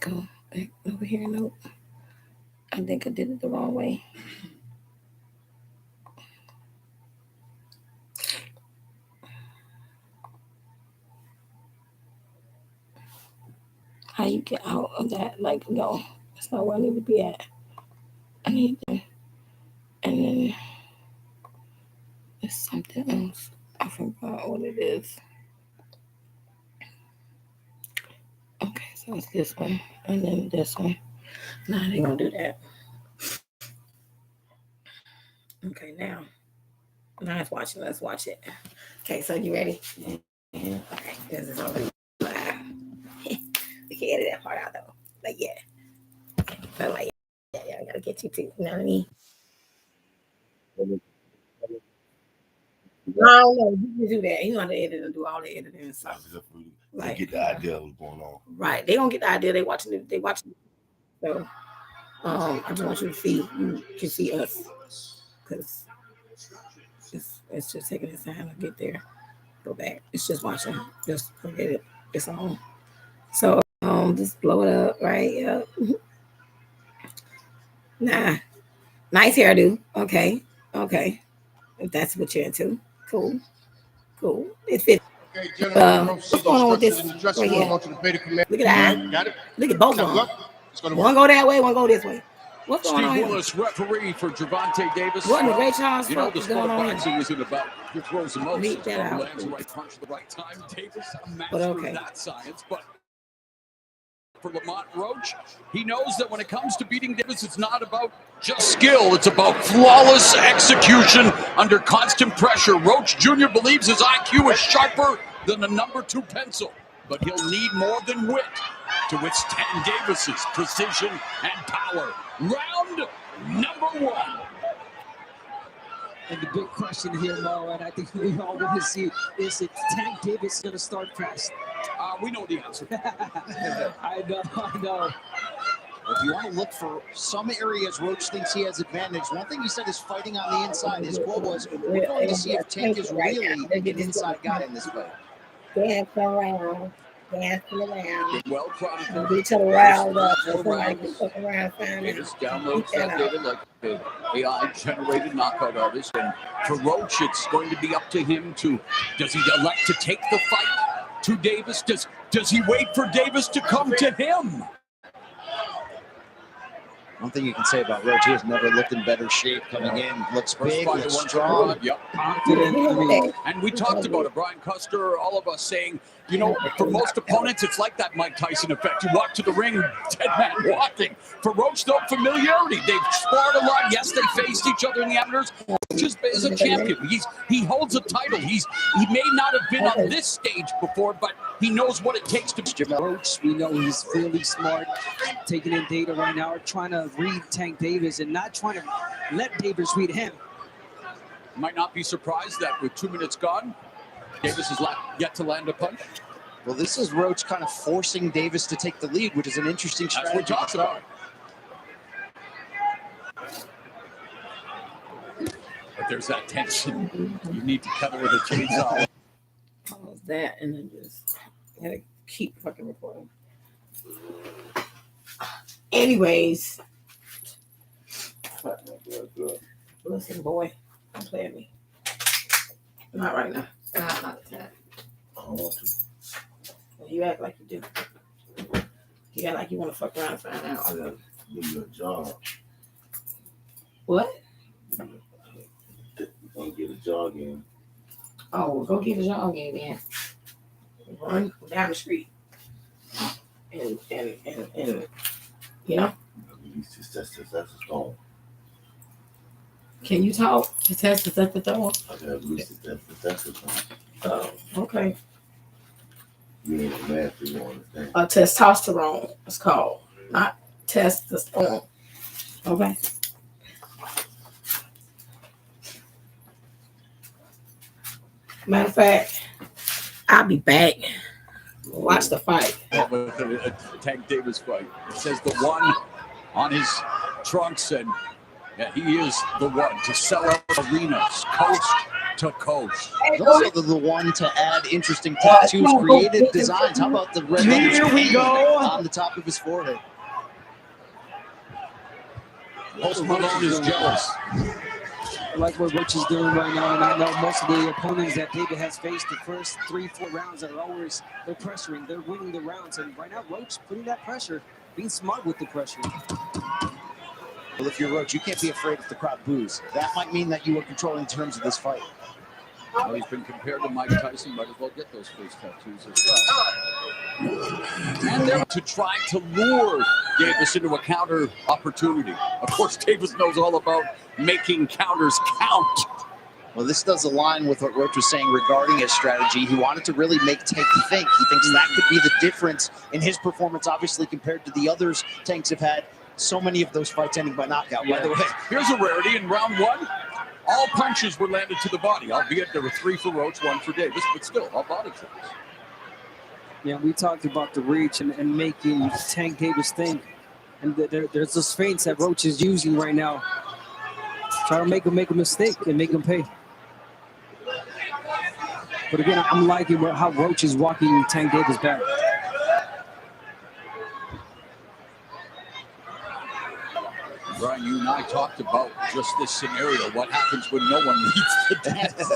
Go back over here. Nope. I think I did it the wrong way. How you get out of that? Like, no, that's not where I need to be at. I need to, and then it's something else. I forgot what it is. Okay, so it's this one, and then this one. Nah, they gonna do that. Okay, now it's watching. Let's watch it. Okay, so you ready? Okay, this is already live. We can edit that part out though. Like, yeah. Okay, but like, yeah, I gotta get you too. You know what I mean? No, you can do that. You know how to edit and do all the editing and stuff. Like, get the idea of what's going on. Right. They don't get the idea. They watching it. So I just want you to see. You can see us because it's just taking its time to get there. Go back. It's just watching. Just forget it. It's on. So just blow it up, right? Yep. Nah. Nice hairdo. Okay. If that's what you're into. Cool. It fits. What's going on with this right here? Look at that. Got it? Look at both of them. One go that way, one go this way. What's going on here? Steve Willis, referee for Gervonta Davis. What in the great Charles? You know, the sport of boxing isn't about who throws the most. Meet that out. Lands the right punch at the right time. Davis, a master of that science, but for Lamont Roach, he knows that when it comes to beating Davis, it's not about just skill. It's about flawless execution under constant pressure. Roach Jr. believes his IQ is sharper than a number 2 pencil, but he'll need more than wit to withstand Davis's precision and power. Round number 1. And the big question here, Mo, and I think we all want to see, is if Tank Davis going to start fast? We know the answer. I know. If you want to look for some areas Roach thinks he has advantage, one thing he said is fighting on the inside. His quote was, we're going to see if Tank is really an inside guy in this fight. Dance around. Well chronicled. Get each other riled up. Somebody can fuck around, find out. Just downloads that data like an AI-generated knockout artist. And for Roach, it's going to be up to him to, does he elect to take the fight to Davis? Does he wait for Davis to come to him? One thing you can say about Roach, he has never looked in better shape coming in. Looks big, looks strong. Yep. Confident. And we talked about it, Brian Custer, all of us saying, you know, for most opponents, it's like that Mike Tyson effect. You walk to the ring, dead man walking. For Roach, though, familiarity. They've sparred a lot. Yes, they faced each other in the amateurs. Roach is a champion. He holds a title. He may not have been on this stage before, but he knows what it takes to be Roach. We know he's really smart, taking in data right now, trying to read Tank Davis and not trying to let Davis read him. Might not be surprised that with 2 minutes gone, Davis has yet to land a punch. Well, this is Roach kind of forcing Davis to take the lead, which is an interesting strategy. That's what we talked about. But there's that tension. You need to cut it with a chainsaw. Pause that and then just gotta keep fucking recording. Anyways. Listen, boy. Don't play at me. Not right now. Not the time. I don't want to. You act like you do. You act like you want to fuck around and find out. I gotta give you a job. What? You're gonna get a jog in. Oh, go get a jog in then. Run down the street. And you know? Release his testosterone. Can you talk? The testosterone? I gotta release his testosterone. Oh, okay. You ain't a math, you won't understand. Testosterone, it's called. Not testosterone. Okay. Matter of fact, I'll be back. Watch the fight. Tank Davis fight. It says the one on his trunks, and yeah, he is the one to sell out arenas, coast to coast. He's also the one to add interesting tattoos, creative designs. How about the red letters painted on the top of his forehead? Post Malone is jealous. I like what Roach is doing right now, and I know most of the opponents that David has faced the first 3-4 rounds are always, they're pressuring, they're winning the rounds, and right now Roach putting that pressure, being smart with the pressure. Well, if you're Roach, you can't be afraid if the crowd boos. That might mean that you were controlling terms of this fight. Well, he's been compared to Mike Tyson, might as well get those face tattoos as well. And they're to try to lure Davis into a counter opportunity. Of course, Davis knows all about making counters count. Well, this does align with what Roach was saying regarding his strategy. He wanted to really make Tank think. He thinks that could be the difference in his performance, obviously, compared to the others Tanks have had. So many of those fights ending by knockout, by the way. Here's a rarity in round one. All punches were landed to the body, albeit there were 3 for Roach, 1 for Davis, but still, all body shots. Yeah, we talked about the reach and making Tank Davis think. And there's those feints that Roach is using right now. Try to make a mistake and make him pay. But again, I'm liking how Roach is walking Tank Davis back. Brian, you and I talked about just this scenario. What happens when no one leads the dance?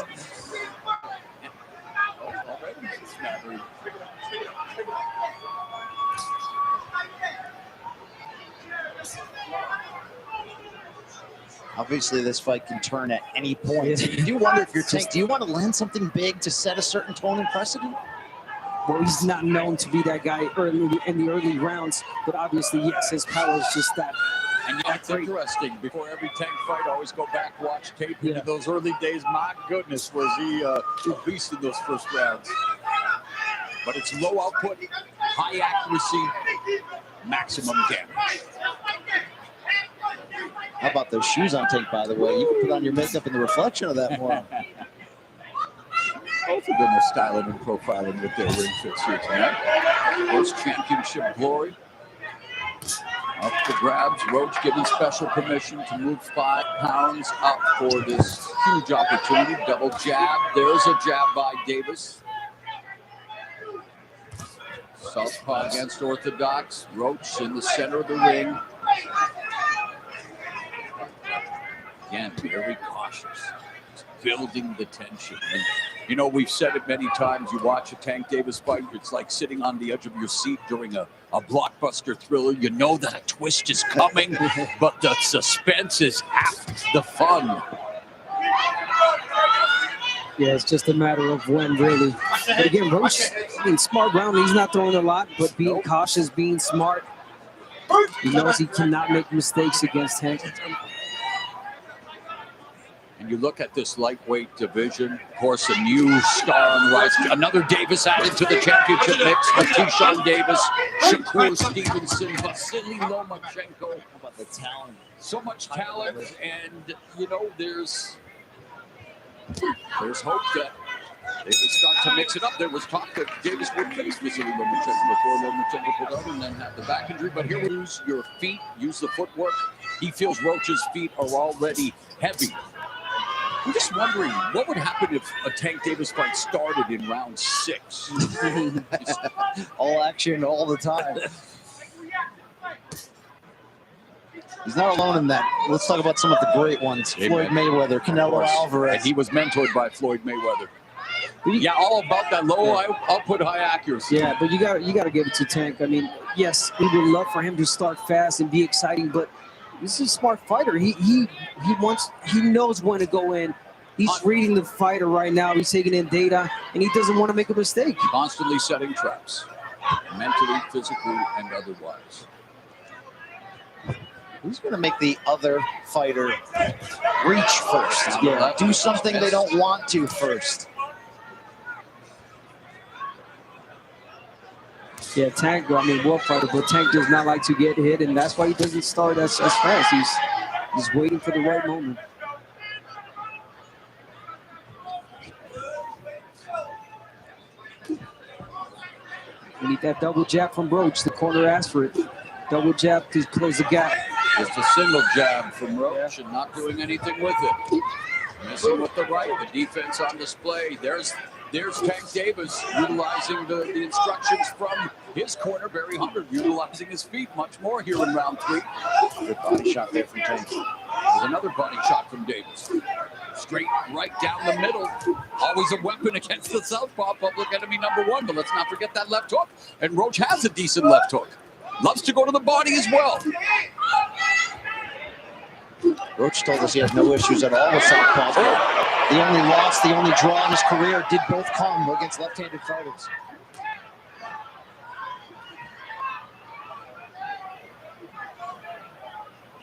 Obviously, this fight can turn at any point. You do wonder if you're Tank, do you want to land something big to set a certain tone and precedent? Well, he's not known to be that guy in the early rounds, but obviously, yes, his power is just that. And that's interesting. Before every Tank fight, always go back, watch tape into those early days. My goodness, was he a beast in those first rounds. But it's low output, high accuracy, maximum damage. How about those shoes on Tank, by the way? You can put on your makeup in the reflection of that more. Both of them are styling and profiling with their ring fits here tonight. First championship glory. Up the grabs, Roach given special permission to move 5 pounds up for this huge opportunity. Double jab. There's a jab by Davis. Southpaw against orthodox. Roach in the center of the ring. Again, very cautious. Building the tension. And, you know, we've said it many times. You watch a Tank Davis fight, it's like sitting on the edge of your seat during a blockbuster thriller. You know that a twist is coming, but the suspense is half the fun. Yeah, it's just a matter of when, really. But again, Roach, smart round. He's not throwing a lot, but being cautious, being smart. He knows he cannot make mistakes against Tank. And you look at this lightweight division, of course, a new star on the rise. Another Davis added to the championship mix with Keyshawn Davis, Shakur Stevenson, Vasily Lomachenko. How about the talent? So much talent, and, you know, there's hope that they would start to mix it up. There was talk that Davis would face Vasily Lomachenko before Lomachenko pulled out and then had the back injury. But here we use your feet, use the footwork. He feels Roach's feet are already heavy. I'm just wondering, what would happen if a Tank Davis fight started in round 6? All action all the time. He's not alone in that. Let's talk about some of the great ones. Amen. Floyd Mayweather, Canelo Alvarez. And he was mentored by Floyd Mayweather. Yeah, all about that low output, high accuracy. Yeah, but you got to give it to Tank. I mean, yes, we would love for him to start fast and be exciting, but he's a smart fighter. He knows when to go in. He's reading the fighter right now. He's taking in data, and he doesn't want to make a mistake. Constantly setting traps, mentally, physically, and otherwise. Who's going to make the other fighter reach first? Yeah. Do something they don't want to first. Yeah, Tank, I mean, war fighter, but Tank does not like to get hit, and that's why he doesn't start as fast. He's waiting for the right moment. We need that double jab from Roach. The corner asked for it. Double jab to close the gap. Just a single jab from Roach and not doing anything with it. Missing with the right, the defense on display. There's Tank Davis utilizing the instructions from his corner, Barry Hubbard, utilizing his feet much more here in round 3. Good body shot there from Tank. There's another body shot from Davis. Straight right down the middle. Always a weapon against the southpaw, public enemy number 1. But let's not forget that left hook. And Roach has a decent left hook. Loves to go to the body as well. Roach told us he has no issues at all with southpaws. The only loss, the only draw in his career did both come against left-handed fighters.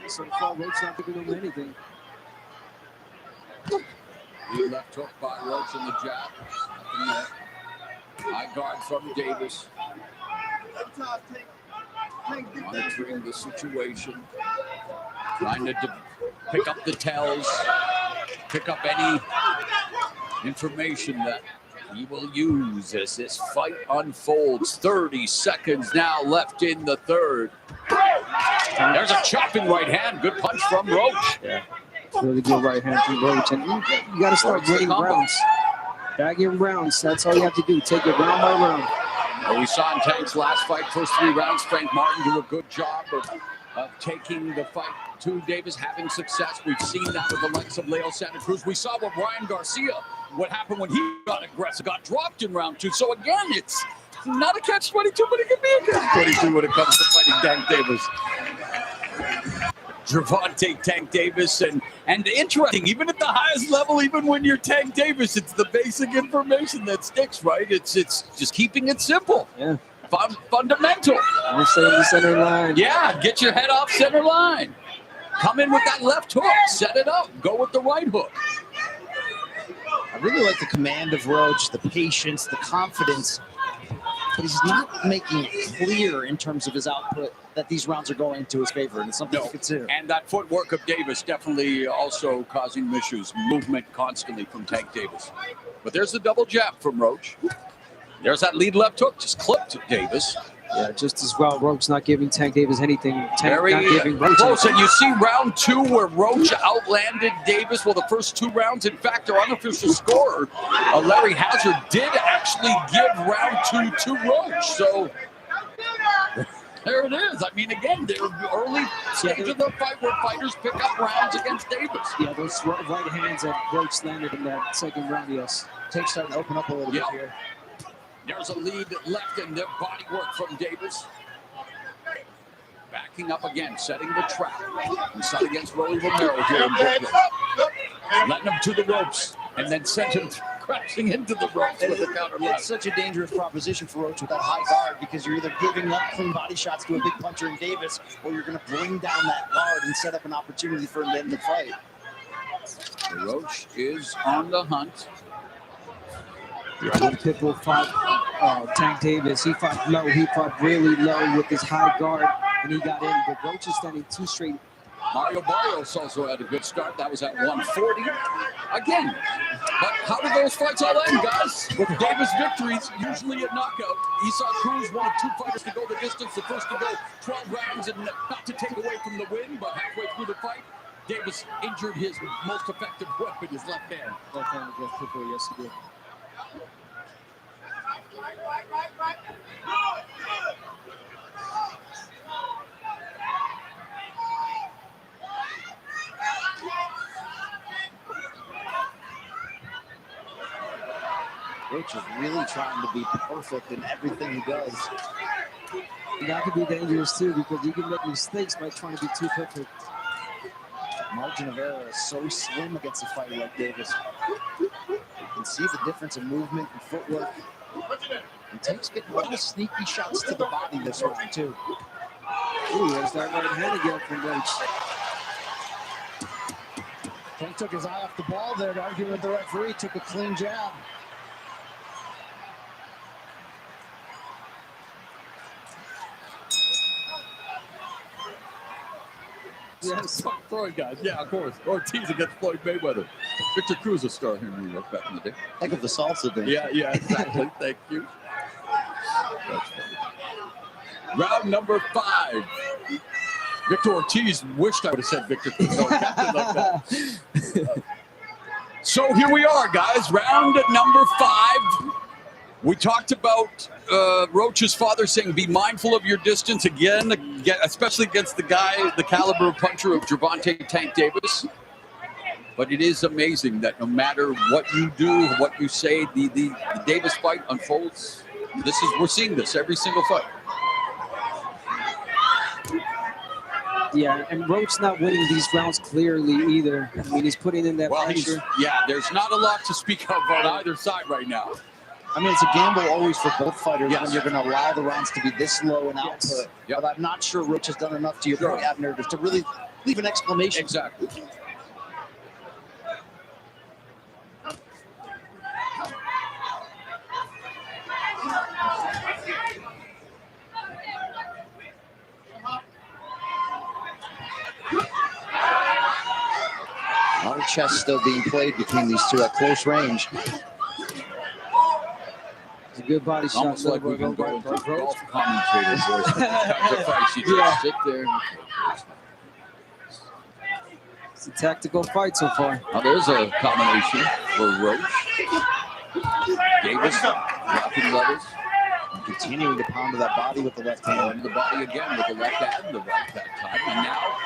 So far, Roach not giving him anything. The left hook by Roach in the jab. High guard from Davis. Monitoring the situation. Trying to pick up the tells. Pick up any information that he will use as this fight unfolds. 30 seconds now left in the third. There's a chopping right hand. Good punch from Roach. Yeah. Really good right hand from Roach. And you got to start winning rounds. Bagging rounds. That's all you have to do. Take it round by round. Well, we saw in Tank's last fight, first 3 rounds, Frank Martin do a good job of taking the fight to Davis, having success. We've seen that with the likes of Leo Santa Cruz. We saw with Ryan Garcia, what happened when he got aggressive, got dropped in round 2. So again, it's not a catch-22, but it can be a catch-22 when it comes to fighting Tank Davis. Gervonta, Tank Davis, and interesting, even at the highest level, even when you're Tank Davis, it's the basic information that sticks, right? It's just keeping it simple. Yeah. Fundamental. I'm saying the center line. Yeah, get your head off center line. Come in with that left hook, set it up, go with the right hook. I really like the command of Roach, the patience, the confidence. But he's not making clear in terms of his output that these rounds are going into his favor, and it's something to consider. And that footwork of Davis definitely also causing issues. Movement constantly from Tank Davis. But there's the double jab from Roach. There's that lead left hook, just clipped Davis. Yeah, just as well. Roach not giving Tank Davis anything. Tank Very not giving Roach close. anything. And you see round 2 where Roach outlanded Davis. Well, the first 2 rounds, in fact, our unofficial scorer, Larry Hazard, did actually give round 2 to Roach. So there it is. I mean, again, they're early stage of the fight where fighters pick up rounds against Davis. Yeah, those right hands that Roach landed in that second round, yes. Tank's starting to open up a little bit here. There's a lead left in their body work from Davis. Backing up again, setting the trap. We saw it against Rolly Romero here in Brooklyn. Letting him to the ropes and then sent him crashing into the ropes with a counter left. It's such a dangerous proposition for Roach with that high guard because you're either giving up clean body shots to a big puncher in Davis or you're going to bring down that guard and set up an opportunity for him to end the fight. Roach is on the hunt. When Pitbull fought Tank Davis, he fought low. He fought really low with his high guard, and he got in. But Roach is standing 2 straight. Mario Barrios also had a good start. That was at 140. Again, but how do those fights all end, guys? With Davis victories, usually a knockout. Esau Cruz, one of 2 fighters to go the distance. The first to go 12 rounds, and not to take away from the win, but halfway through the fight, Davis injured his most effective weapon, his left hand. Left hand against Pitbull, yes, he did. Roach is really trying to be perfect in everything he does. And that could be dangerous too because you can make mistakes by trying to be too perfect. Margin of error is so slim against a fighter like Davis. You can see the difference in movement and footwork. And Tank's getting a lot of sneaky shots to the body this round too. Ooh, there's that right hand again from Roach. Tank took his eye off the ball there to argue with the referee, took a clean jab. Yes, Floyd guys. Yeah, of course. Ortiz against Floyd Mayweather. Victor Cruz, a star here in New York back in the day. Heck of the salsa thing. Yeah, exactly. Thank you. That's funny. Round number 5. Victor Ortiz wished I would have said Victor Cruz. So I kept it like that. So here we are, guys. Round number 5. We talked about Roach's father saying, be mindful of your distance again, especially against the guy, the caliber of puncher of Gervonta Tank Davis. But it is amazing that no matter what you do, what you say, the Davis fight unfolds. We're seeing this every single fight. Yeah, and Roach not winning these rounds clearly either. I mean, he's putting in that pressure. There's not a lot to speak of on either side right now. I mean, it's a gamble always for both fighters when you're going to allow the rounds to be this low in output. Yep. But I'm not sure Roach has done enough, to your point, Abner, to really leave an exclamation. Exactly. A lot of chess still being played between these two at close range. It's a good body shot. Almost like we've been going through golf commentator voice. Kinds of fights you just sit there. It's a tactical fight so far. Now there's a combination for Roach. Davis dropping levels. Continuing to pound to that body with the left hand. And the body again with the left hand, the right that time. And now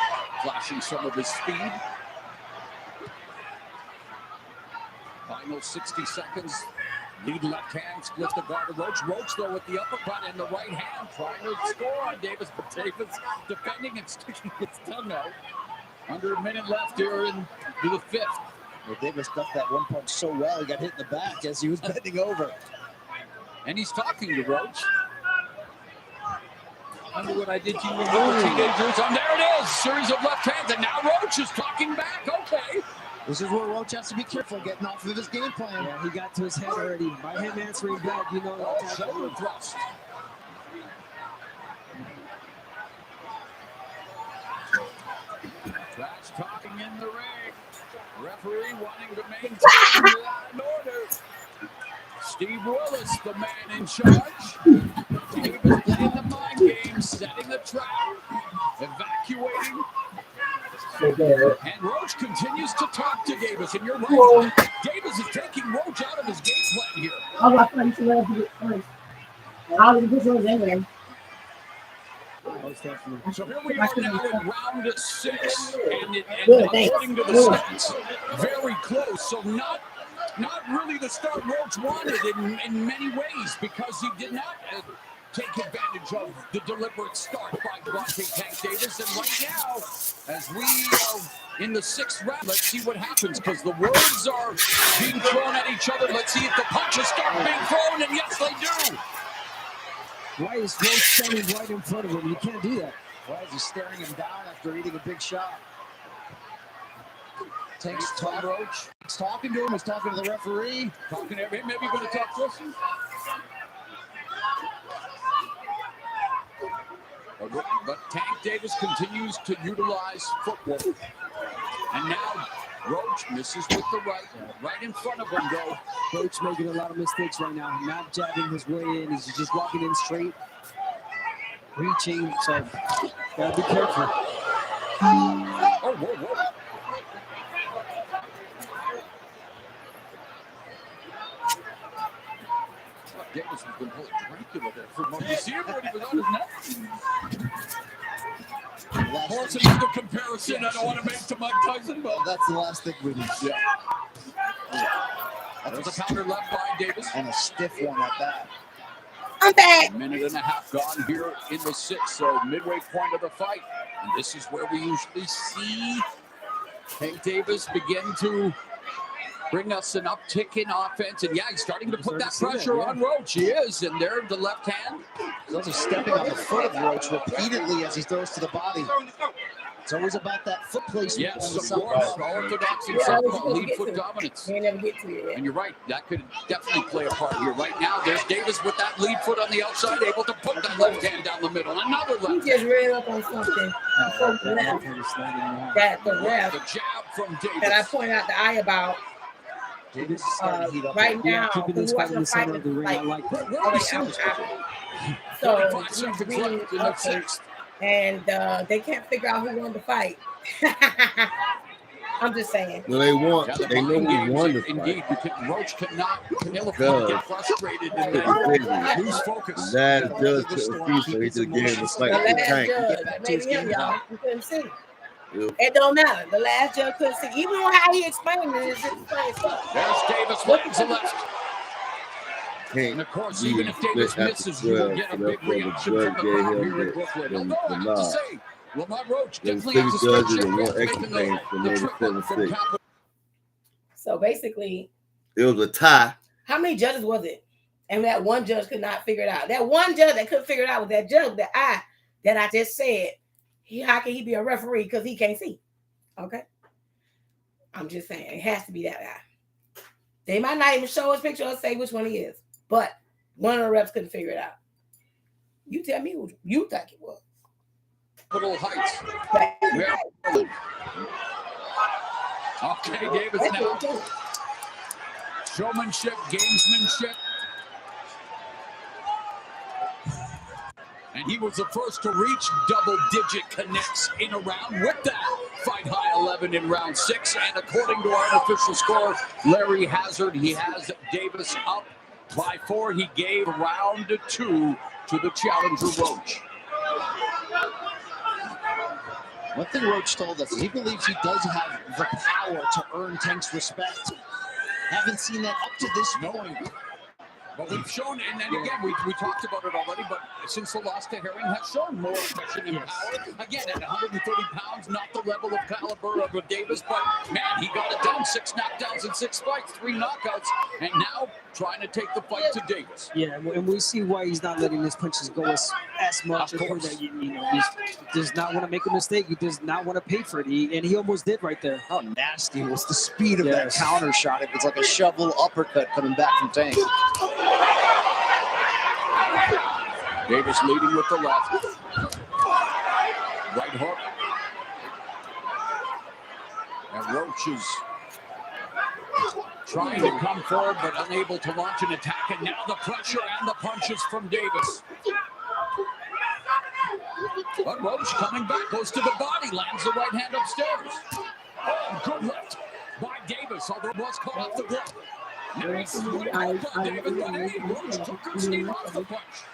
flashing some of his speed. Final 60 seconds. Lead left hand, split the guard of Roach. Roach, though, with the uppercut and the right hand, trying to score on Davis, but Davis defending and sticking his tongue out. Under a minute left here into the 5th. Well, Davis ducked that one punch so well, he got hit in the back as he was bending over. And he's talking to Roach. Wonder what I did to you when we were teenagers. And there it is, series of left hands, and now Roach is talking back. Okay. This is where Roach has to be careful getting off of his game plan. Yeah, he got to his head already. By him answering back, you know that's shoulder thrust. Trash talking in the ring. Referee wanting to maintain law and order. Steve Willis, the man in charge. Davis playing the mind game, setting the trap, evacuating. And Roach continues to talk to Davis, and you're right. Davis is taking Roach out of his game plan here. So here we are now in round 6, and according to the stats, very close. So not really the start Roach wanted in many ways, because he did not take advantage of the deliberate start by Gervonta Tank Davis. And right now, as we are in the 6th round, let's see what happens, because the words are being thrown at each other. Let's see if the punches start being thrown, and yes, they do. Why is Roach standing right in front of him? You can't do that. Why is he staring him down after eating a big shot? Tank's talking Roach. He's talking to him. He's talking to the referee. Talking to him. Maybe you're going to talk to us. But Tank Davis continues to utilize footwork. And now Roach misses with the right in front of him, though. Roach making a lot of mistakes right now. Not jabbing his way in. He's just walking in straight, reaching. So, gotta be careful. Oh, whoa. Davis has been pulling Dracula there for a moment. You see him when he was on his neck? Of course, another comparison I don't want to make to Mike Tyson, but that's the last thing we need. Yeah. There's a counter left by Davis. And a stiff one at that. I'm back. A minute and a half gone here in the 6th, so midway point of the fight. And this is where we usually see Tank Davis begin to bring us an uptick in offense. And yeah, he's starting to put that pressure on Roach. He is. And there, the left hand. He's also stepping on the foot of Roach repeatedly as he throws to the body. It's always about that foot placement. Yes, some more orthodox and southpaw lead foot dominance. And you're right, that could definitely play a part here. Right now, there's Davis with that lead foot on the outside, able to put that left hand down the middle. Another left. He just ran up on something. That the ref. The jab from Davis. That I pointed out the eye about. Right now, keeping this fight in the center of the ring. I like that. So 5 seconds left in the 6th. And they can't figure out who won the fight. I'm just saying. No, they want. Yeah, the They know mind we games, won the indeed. fight. Roach cannot afford to Because get frustrated and it's then crazy. lose The focus. last Gotta judge keep the couldn't storm, see, keep so he his just gave him the emotions fight The to the last tank. judge, get back that to may his be him, game plan. y'all. He couldn't see. Yeah. It don't matter. The last judge couldn't see. Even how he explained it is just plain stuff. There's Davis Look lands the left. Can't And of course, be even if Davis split after misses, you will 12, get a so big therefore the reaction judge from the gave crowd him here in Brooklyn. the Although I have to nod. say, Lamont Roach There was definitely has 6 a special judges and 1 fans extra making fan, so the made it trip up from 7-6. Capital. So basically, It was a tie. how many judges was it? And that one judge could not figure it out. That one judge that couldn't figure it out was that judge that I just said. How can he be a referee because he can't see? Okay. I'm just saying it has to be that guy. They might not even show his picture or say which one he is, but one of the reps couldn't figure it out. You tell me who you think it was. Capital Heights. Okay, Davis now. Showmanship, gamesmanship. And he was the first to reach double-digit connects in a round with that fight-high 11 in round 6. And according to our unofficial score, Larry Hazard, he has Davis up by 4. He gave round 2 to the challenger, Roach. One thing Roach told us is he believes he does have the power to earn Tank's respect. Haven't seen that up to this point. But we've shown, and then again, we talked about it already, but since the loss to Herring has shown more aggression and power. Again, at 130 pounds, not the level of caliber of a Davis, but man, he got it done. 6 knockdowns in 6 fights, 3 knockouts, and now trying to take the fight to Davis. Yeah, and we see why he's not letting his punches go as much. Of course. That, he does not want to make a mistake. He does not want to pay for it, and he almost did right there. How nasty was the speed of that counter shot. It was like a shovel uppercut coming back from Tank. Davis leading with the left. Right hook. And Roach is trying to come forward, but unable to launch an attack. And now the pressure and the punches from Davis. But Roach coming back, goes to the body, lands the right hand upstairs. Oh, good left by Davis, although it was caught off the glove. Nice right hook by Davis, but hey, Roach took her steam off the punch.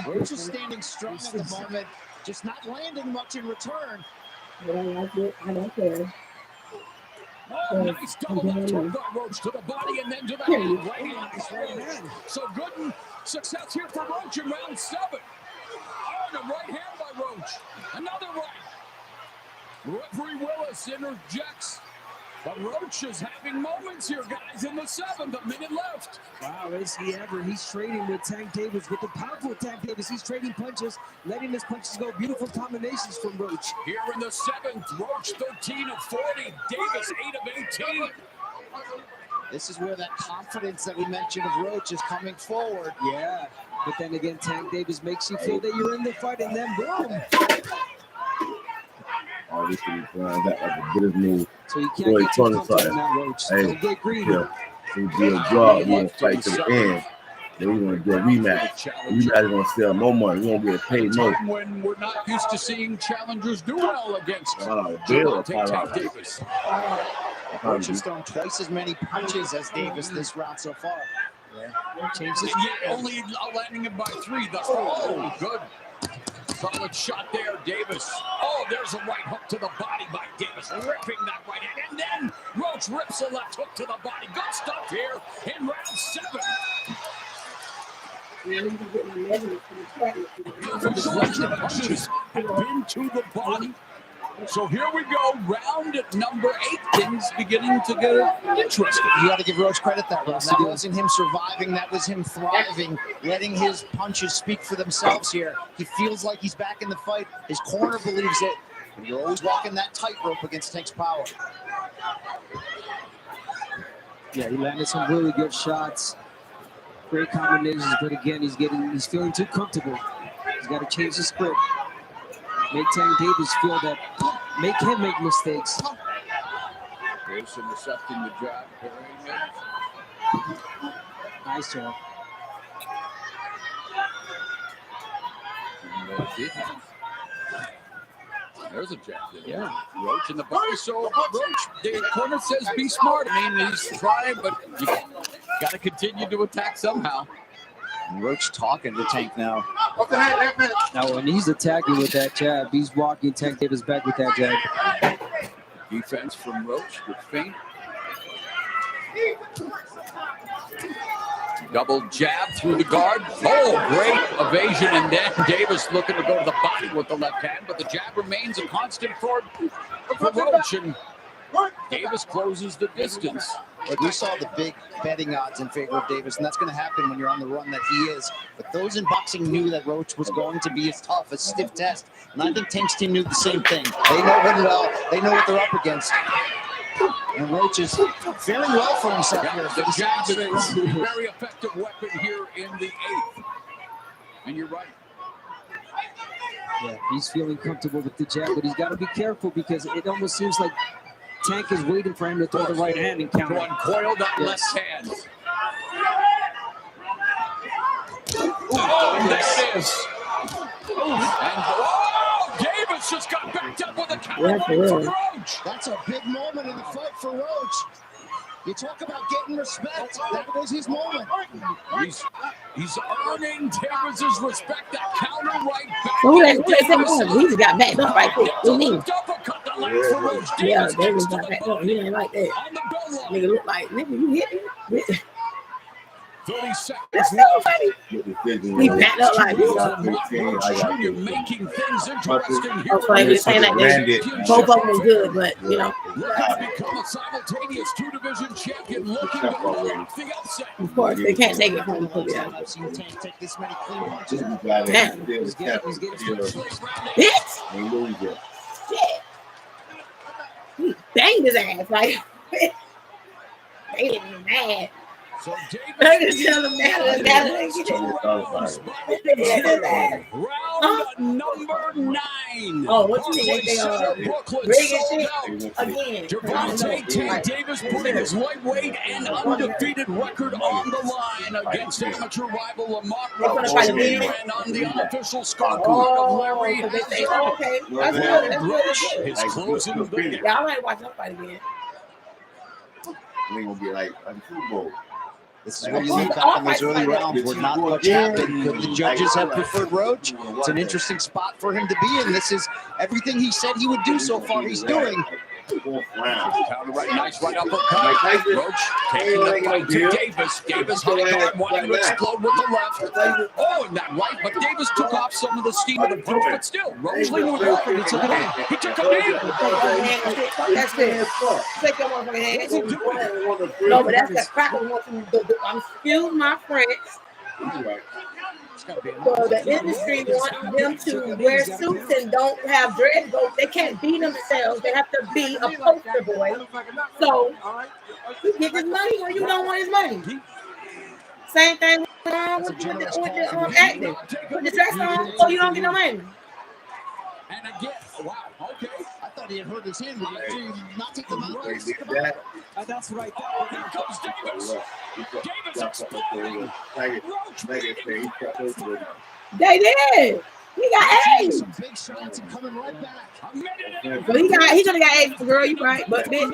Roach is standing strong at the moment, just not landing much in return. I don't care. Oh, nice double left hook by Roach to the body and then to the hand. Right hand. So good success here for Roach in round 7. Oh, the right hand by Roach. Another right. Referee Willis interjects. But Roach is having moments here, guys, in the 7th, a minute left. Wow, is he ever? He's trading with Tank Davis, with the powerful Tank Davis. He's trading punches, letting his punches go. Beautiful combinations from Roach. Here in the 7th, Roach 13 of 40, Davis 8 of 18. This is where that confidence that we mentioned of Roach is coming forward. Yeah, but then again, Tank Davis makes you feel that you're in the fight, and then boom. All this is that like a good move. So you can't get too comfortable in that, Roach. Hey, Don't get greedy. Yeah. It'll be a draw. We're going to fight to the end. Then we're going to do a rematch. Rematch is going to sell more money. We're going to get paid more. When we're not used to seeing challengers do well against Gervonta Davis. Roach has thrown twice as many punches as Davis this round so far. Yeah. Changes. Yeah, only landing it by 3 thus far. Oh, good. Solid shot there, Davis. Oh, there's a right hook to the body by Davis, ripping that right hand. And then Roach rips a left hook to the body. Good stuff here in round 7. Punches have been to the body. So here we go, round number 8. Things beginning to get interesting. You got to give Roach credit that round. That wasn't him surviving. That was him thriving, letting his punches speak for themselves here. He feels like he's back in the fight. His corner believes it. And you're always walking that tightrope against Tank's power. Yeah, he landed some really good shots. Great combinations, but again, he's feeling too comfortable. He's got to change the script. Make Tank Davis feel that, make him make mistakes. Davis intercepting the jab. Nice job. There's a jab. Yeah. Roach in the body. So, Roach, the corner says be smart. I mean, he's trying, but you got to continue to attack somehow. And Roach talking to Tank now. Now, when he's attacking with that jab, he's walking Tank Davis back with that jab. Defense from Roach with feint. Double jab through the guard. Oh, great evasion. And then Davis looking to go to the body with the left hand, but the jab remains a constant for Roach. And Davis closes the distance. Like we saw the big betting odds in favor of Davis, and that's going to happen when you're on the run that he is. But those in boxing knew that Roach was going to be as tough, a stiff test. And I think Tank's team knew the same thing. They know what they're up against. And Roach is faring well for himself here. The jab is a very effective weapon here in the 8th. And you're right. Yeah, he's feeling comfortable with the jab, but he's got to be careful because it almost seems like Tank is waiting for him to throw the right hand and counter. Uncoil that left hand. Oh, there it is. And Davis just got backed up with a counter from Roach. That's a big moment in the fight for Roach. You talk about getting respect. That was his moment. He's earning Davis's respect. That counter right back. He just got backed up right quick. What do you mean? Yeah, Davis got backed up. He ain't like that. Nigga look like, nigga, you hit me? 30 seconds. That's so funny. He backed up like this. You're making things interesting here. Oh, so saying that both of them was good, but you know. Become a simultaneous 2-division champion looking to unlock the upset. Of course, they can't take it from him. I've seen Tank take this many clean punches. Damn. Bitch! Shit. He banged his ass, like. They didn't even mad. So Davis tell him round number 9. Oh, what you think? They again. Gervonta Tank Davis putting his lightweight and undefeated record on the line against amateur rival Lamont Roach. And on the unofficial scorecard of Larry. Okay, that's good. His closing bid. Y'all might watch that fight again. We gonna be like Super Bowl. This is what you look back in those early rounds where not much happened. Could the judges have preferred Roach? It's an interesting spot for him to be in. This is everything he said he would do so far. He's doing. Counter right, nice right uppercut. Roach taking the fight to Davis. Davis high guard, wanting to explode with the left. Oh, and that right, but Davis took off some of the steam of the punch, but still, Roach leading with left, and he took it in. He took a knee. That's it. Take that motherfucking hand. No, but that's that cracker one from excuse my French. So the industry wants them to wear suits and don't have dreads. They can't be themselves. They have to be a poster boy. So you get his money or you don't want his money. Same thing with the acting. Put the dress on so you don't get no money. And again, wow, okay. I thought he had hurt his hand. Did he not take the mouth? That's right. Here comes Davis. Davis exploding. They did. He got AIDS. Some big shots and coming right back. But he could have got AIDS, girl. You right, but bitch.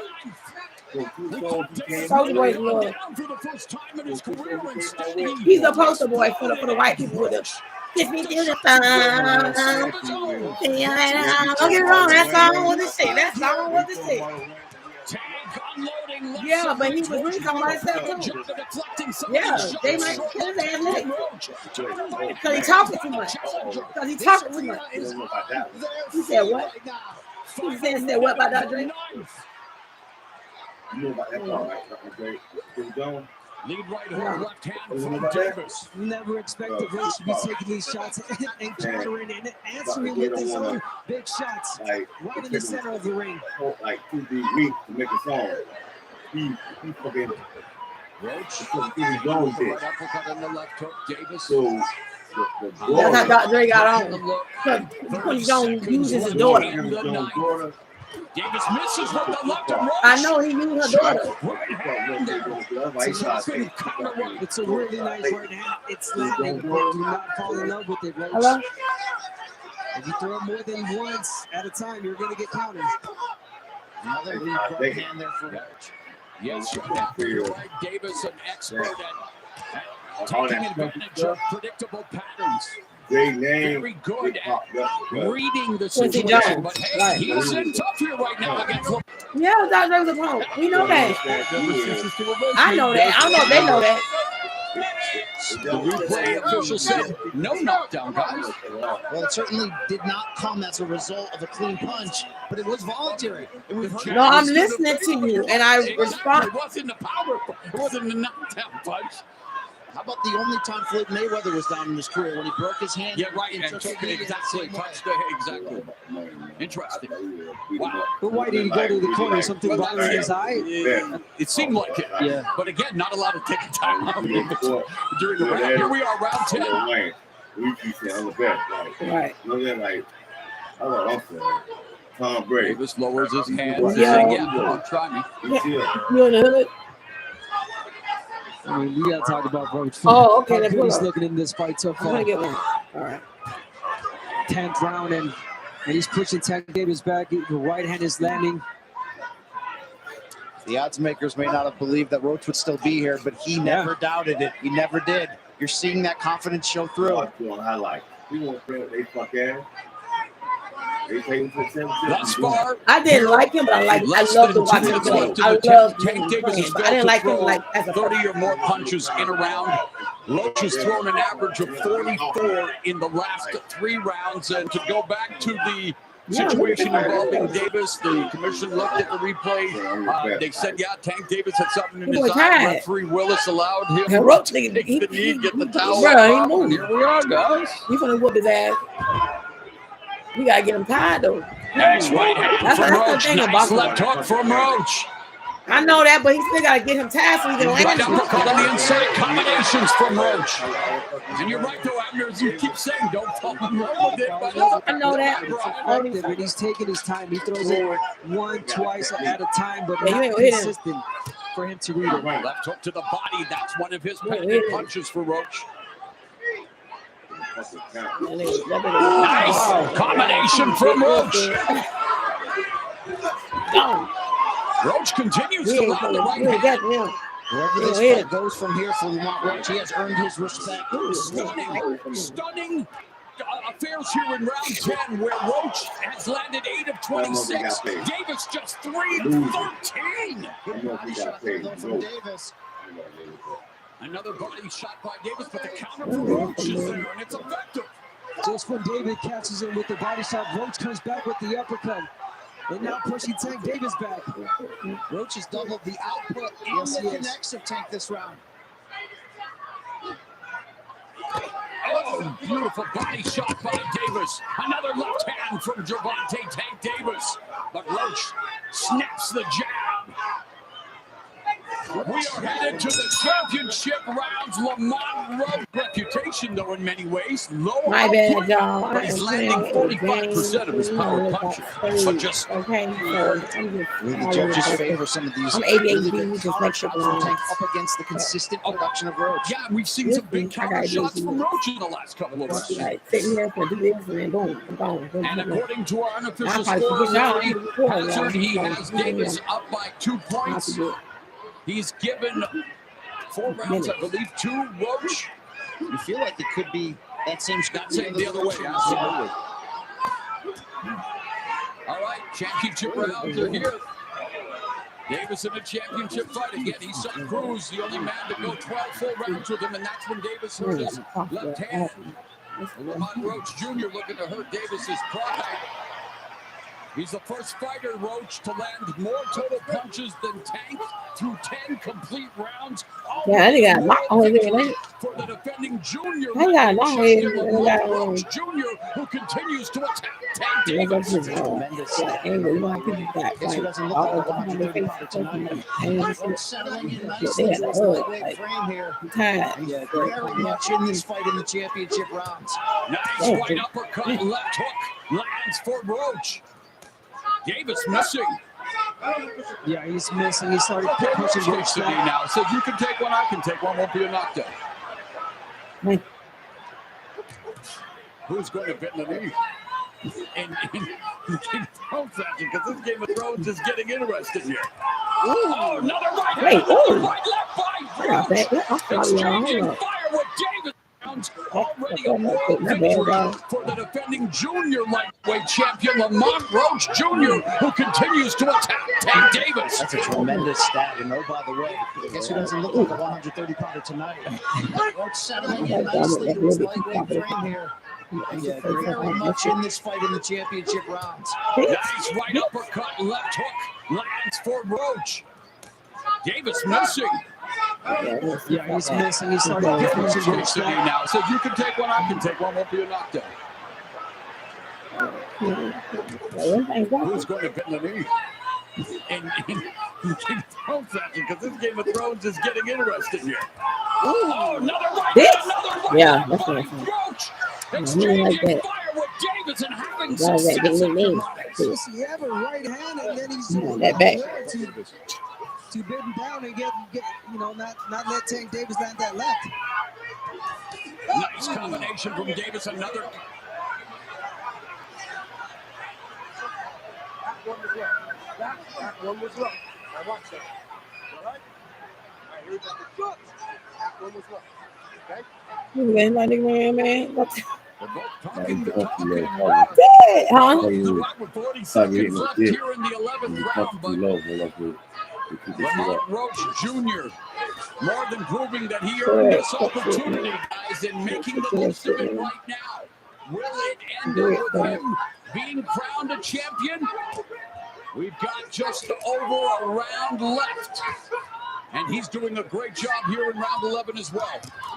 Poster boy is love. He's a poster boy for the white people with the. Kiss me through the phone. Don't get wrong, that song was the shit. That song was the shit. Yeah, but he was really talking about himself too. Yeah, they might kill his ass next. Because he talking too much. Because he talking too much. He said what? He said what about that drink? You know about that song, right? Lead right hook, left hand from Davis. You never expected Roach to be taking these shots and countering and answering with his own big shots right in the center of the ring. Like 2 weeks to make a song. He fucking Roach. He's going to Right uppercut in the left hook, Davis. So that's how Dr. Dre got on. Because he's going to use his daughter. Davis misses with the left and Roach. I know he knew her daughter. It's a really nice right hand. It's landing. Do not fall in love with it, Roach. Hello? If you throw more than once at a time, you're going to get counted. Another lead right hand there for Roach. Yes, you're right. Davis, an expert at taking advantage of predictable patterns. Great name. Very good at reading the Quincy situation. Jones. But hey, Right. he's in tough here right now against Lamont. Yeah, Dr. Lamont. We know that. I know that. I don't know if they know that. The replay official said no knockdown, guys. Well, it certainly did not come as a result of a clean punch, but it was voluntary. And we've heard No, I'm listening to you, and I respond. It wasn't the power. It wasn't the knockdown punch. How about the only time Floyd Mayweather was down in his career when he broke his hand? Yeah, right. And And took it exactly. Touched the exactly. Interesting. Wow. But why did he go to the corner? Something bothering his eye? It seemed like it. Yeah. But again, not allowed to take a time out during the round. Here we are, round 10. We keep saying I'm the best. Right. I was Tom Brady. Davis lowers his hands. Yeah. Saying, yeah, come on, try me. You in the hood? I mean, we got to talk about Roach. Oh, okay. How Let's good go. he's looking in this fight so I'm far. gonna get one. All right. 10th round, and he's pushing Tank Davis back. The right hand is landing. The odds makers may not have believed that Roach would still be here, but he never doubted it. He never did. You're seeing that confidence show through. Highlight. We want to they fuck ass. They take him to 7. Thus far, I didn't like him, but I love to watch him play. I love Tank Davis, but I didn't like him like as a 30 or more punches in a round. Roach has thrown an average of 44 in the last 3 rounds. And to go back to the situation involving Davis, the commission looked at the replay. They said, yeah, Tank Davis had something in his eye. Referee Willis allowed him And Roach, to take the knee, get the towel bro, he off. moved. Here we are, guys. He's gonna whoop his ass. We gotta get him tied though. Nice right hand That's from the Roach. thing Nice about left hook from Roach. I know that, but he still gotta get him tied so he can Right land. uppercut on the inside, combinations from Roach. And you're right, though, Abner, as you keep saying, don't fall in love with it. But I know that. Effective, and he's taking his time. He throws it one, twice at a time, but Yeah, you not ain't hit him. consistent for him to read it. left hook to the body. That's one of his pending punches for Roach. Nice combination from Roach. Roach continues to land the right hand. Wherever this fight goes from here for Lamont Roach, he has earned his respect. Stunning affairs here in round 10, where Roach has landed 8 of 26. Davis just 3 of 13. From Davis. Another body shot by Davis, but the counter from Roach is there, and it's effective. Just when David catches him with the body shot, Roach comes back with the uppercut. And now pushing Tank Davis back. Roach has doubled the output and the connects of Tank this round. Oh, beautiful body shot by Davis. Another left hand from Gervonta Tank Davis. But Roach snaps the jab. We are headed to the championship rounds. Lamont Roach reputation, though, in many ways. Low My bad, y'all. but he's landing 45% of his power punches. But just okay. The judges favor some of these. I'm 88 really good views, just counter make shots sure from Tank up against the consistent production of Roach. yeah, we've seen some big counter shots from Roach in the last couple of months. Like sitting here for do this and then boom, I'm gone. And according to our unofficial I'm probably score, forgetting y'all. Hazard, he has Davis up by 2 points. He's given 4 rounds, I believe, to Roach. You feel like it could be that same spot The other way, absolutely. All right, championship rounds are here. Davis in a championship fight again. He's son Cruz, the only man to go 12 full rounds with him, and that's when Davis hurt his left hand. Lamont Roach Jr. looking to hurt Davis's pride. He's the first fighter, Roach, to land more total punches than Tank through 10 complete rounds. Yeah, they got a lot on there, man. For the defending junior, I got a lot here. Roach Jr., who continues to attack Tank Davis. tremendous. Guess who doesn't look like a 135 tonight? Roach settling in nicely in this lightweight frame here. He's very much in this fight in the championship rounds. Nice right uppercut, left hook lands for Roach. Davis missing. Yeah, he's missing. He started pushing Roach back. Now says you can take one, I can take one. Won't be a knockdown. Wait. Who's going to bend the knee? in Game of Thrones session because this Game of Thrones is getting interesting here. Oh, another right Wait, hand, another ooh. right left by Yeah, Roach. I'm sorry, y'all. Exchanging Hold up. fire with Davis. Already a My moral bad, victory guys. for the defending junior lightweight champion Lamont Roach Jr., who continues to attack Tank Davis. That's a tremendous stat. And oh, by the way, guess who doesn't look like a 130-pounder tonight? Roach settling in nicely to his lightweight frame here. Yeah, very much in this fight in the championship rounds. Nice right uppercut, left hook lands for Roach. Davis missing. Yeah, he's missing. He started Davis punching kicks it in now. Says you can take one, I can take one. Won't be a knockdown. Who's going to bend the knee? In Game of Thrones session because this Game of Thrones is getting interesting here. Oh, another right hand, another right Yeah, hand that's by what I'm saying. Roach. Like Exchanging that. fire with Davis and having Y'all got success getting after names. months. You have a right hand, and then he's That back. to bid him down and get not let Tank Davis land that left. Nice combination from Davis. Another. That one was rough. Now watch that. All right? Here's that one was rough. Okay? Man, my nigga, man. What's They're both talking the talk. that? Huh? With 40 seconds left here in the 11th round, but Lamont Roach Jr. more than proving that he earned this opportunity, guys, and making the most of it right now. Will it end up with him being crowned a champion? We've got just over a round left. And he's doing a great job here in round 11 as well.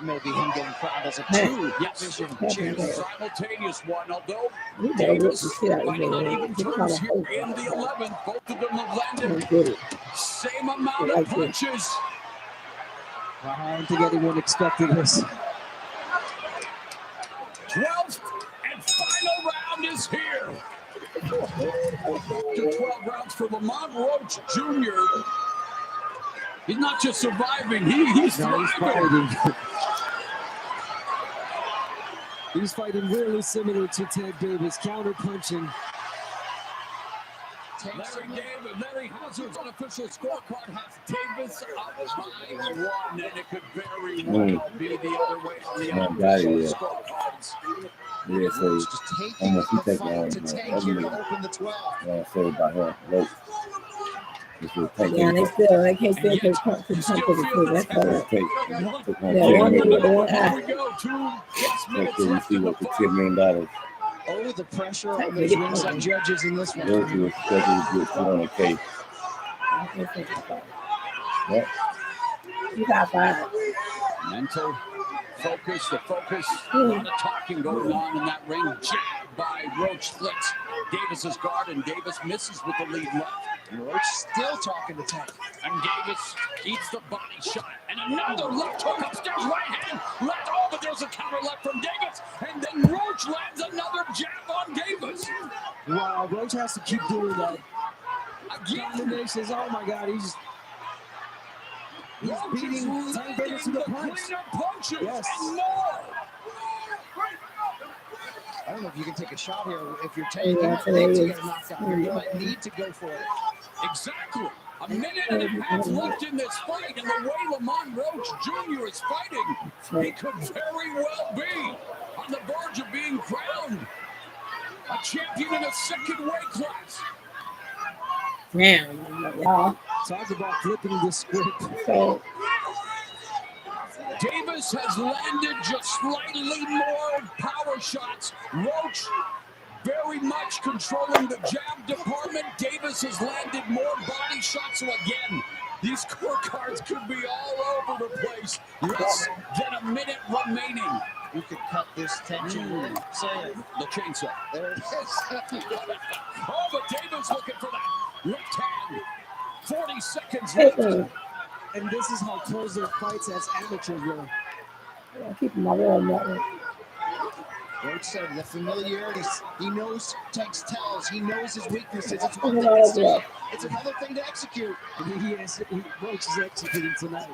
Maybe him getting crowned as a two-division champion, simultaneous one. Although Davis fighting on even terms here in the 11th, both of them have landed same amount of punches. I don't think anyone expected this. 12th and final round is here. To 12 rounds for Lamont Roach Jr. He's not just surviving, he's thriving. He's fighting really similar to Tank Davis, counter punching. Larry Hauser's unofficial scorecard has Davis up by 1, and it could very well be the other way on the unofficial scorecards. Yeah, so Just I'm taking gonna the take fight to Tank here to open the 12. so by her, Roach. Yeah, they can't still take punch to the foot. That's all. Here we go, 2 minutes You left see in the what the fight. $10 million. Oh, the pressure on these ringside judges in this one. Those who especially get $200K. Yep. You got 5. Mental focus, the focus. A lot of talking going on in that ring. Jab by Roach splits Davis's guard, and Davis misses with the lead left. And Roach still talking to Tank. And Davis eats the body shot. And another left hook upstairs, right hand. Left, oh, but there's a counter left from Davis. And then Roach lands another jab on Davis. Wow, Roach has to keep doing that. Again, Combinations, oh my God, he's beating Tank Davis to the punch. cleaner punches Yes. and more. I don't know if you can take a shot here. If you're Tank, you Yeah, might need to get a knockout here. You might need to go for it. Exactly. A minute and a half left in this fight, and the way Lamont Roach Jr. is fighting, he could very well be on the verge of being crowned a champion in a second weight class. Damn, y'all. Talk about flipping the script. So, Davis has landed just slightly more power shots. Roach very much controlling the jab department. Davis has landed more body shots. So again, these scorecards could be all over the place. Less than a minute remaining. You could cut this tension. Say it. The chainsaw. There it is. Oh, but Davis looking for that left hand. 40 seconds left. And this is how close their fights as amateurs were. I'm keeping my wall on. Roach said the familiarity. He knows Tank's tells. He knows his weaknesses. It's one thing to say. It's another thing to execute. Roach is executing tonight.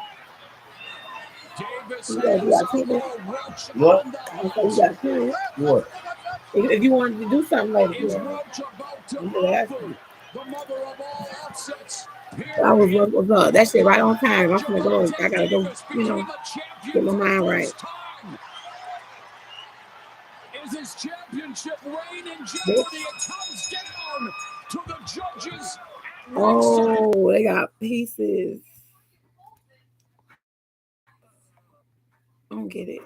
Davis You got has two. Roach What? on the You got 2. What? If you wanted to do something later, Is yeah. Roach about to You could ask offer me. the mother of all upsets? I was that shit right on time. I'm gonna go. I gotta go. Get my mind right. Is his championship reign in jeopardy? It comes down to the judges. Oh, they got pieces. I don't get it.